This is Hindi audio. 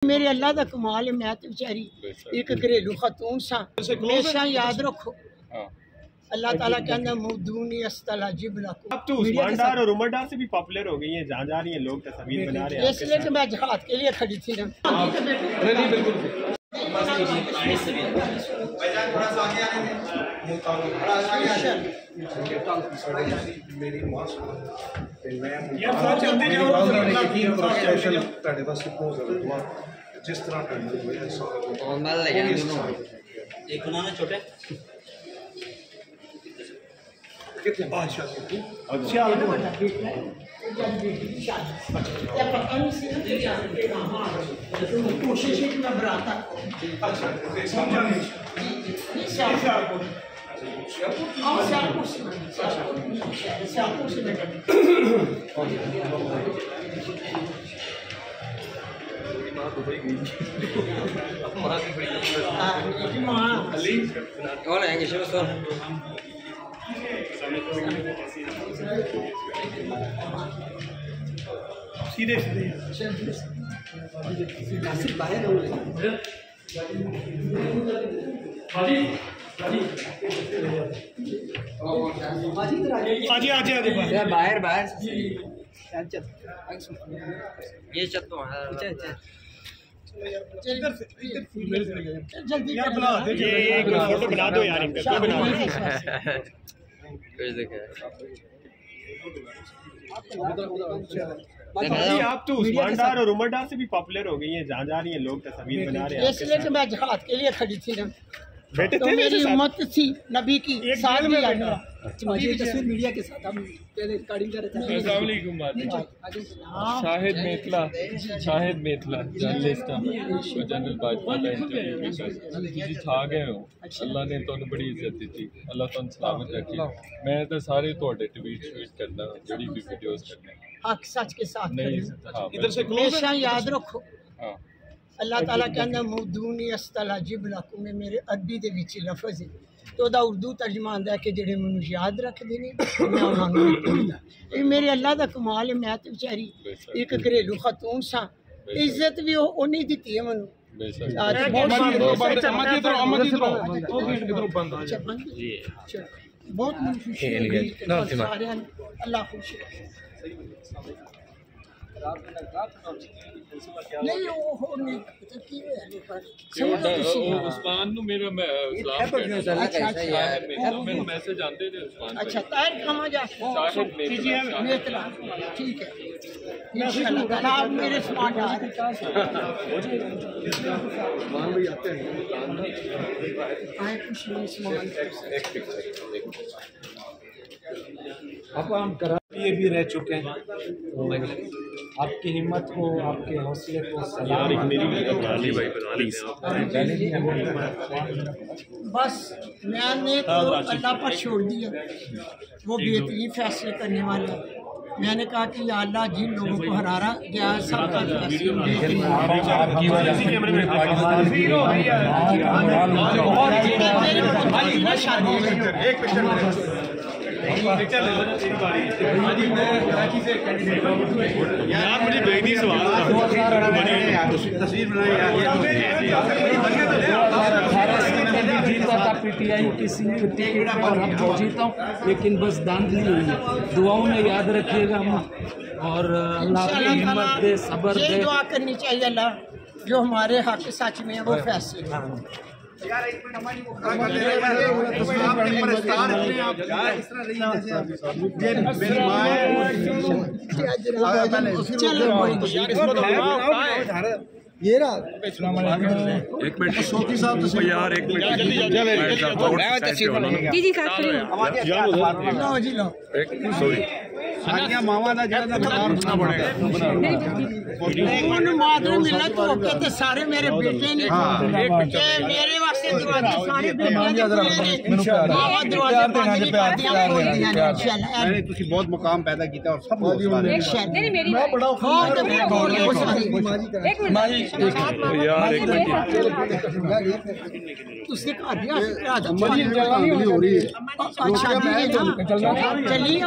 मेरे अल्लाह का कमाल है, मैं तो बेचारी एक घरेलू खतून सा। हमेशा याद रखो अल्लाह ताला कहना मुदूनी अस्तलाजिब लकुम। अब तो उस्मानदार और उमरदार से भी पॉपुलर हो गई है, जहाँ जा रही है लोग तस्वीर बना रहे हैं। इसलिए कि मैं जिहाद के लिए खड़ी थी ना। जिस तरह एक बनाना छोटे कितने अच्छा कोशिश है कि मैं बराता कौन है सीधे बाहर बाहर ये चल तो जल्दी फोटो बना दो यार, इनका बना दो। आप तो उस्मानदार और उमरदार से भी पॉपुलर हो गई है, जहाँ जा रही है लोग तस्वीर बना रहे हैं। इसलिए कि मैं जिहाद के लिए खड़ी थी ना। बेटे तो मेरी उम्मत थी नबी की साथ में ये तस्वीर मीडिया के साथ हम पहले रिकॉर्डिंग कर रहे थे। शाहिद मेथला जर्नलिस्ट जनरल भाजपा का इंटरव्यू तुसी छा गए हो। अल्लाह ने तुहानू बड़ी इज्जत दी, अल्लाह तुहानू सलामत रखे। मैं तो सारे तुहाडे ट्वीट करना, जड़ी भी वीडियोस करना हक सच के साथ इधर से हमेशा याद रखो अल्लाह ताला कहना मुदूनी अस्तलाजिब लकुम। मेरे अरबी दे विच लफ्ज़ है तो दा उर्दू तर्जमा आंदा है कि जेड़े मैनू याद रखदे ने मैं उन्हां नूं भुलदा। ये मेरे अल्लाह दा कमाल है, मैं तो बेचारी एक घरेलू खतून सा। इज्जत भी ओ नहीं दित्ती है मैनू। बहुत खुशी अल्लाह खुश नहीं वो नहीं उस्मान नु मेरा सलाम मैसेज आते थे उस्मान। अच्छा तार कमा जा मेतला ठीक है इंशाल्लाह आप मेरे स्मार्ट आ रहे आए कुछ नहीं स्मार्ट। अब हम करा ये भी रह चुके हैं, तो आपकी हिम्मत को, आपके हौसले को सलाम। बस मैंने तो अल्लाह पर छोड़ दिया, वो बेहतरीन फैसले करने वाला। मैंने कहा कि या अल्लाह जिन लोगों को हरारा गया सबका यार मुझे बेहतरीन सवाल तस्वीर जीता था पीटीआई किसी टिकट पर हम जीता हूँ, लेकिन बस धांधली हुई है। दुआओं में याद रखिएगा हम, और अल्लाह की हिम्मत दे, सब्र दे। दुआ करनी चाहिए अल्लाह जो हमारे हक सच में वो फैसले। ये रहा एक मिनट शौकी साहब तो यार, एक मिनट सॉरी मामा का जरा नाम सुना पड़ेगा। मिला तो कहते सारे मेरे बेटे ने मेरे वास्ते सारे तुसी बहुत मुकाम पैदा किया और सब चलिए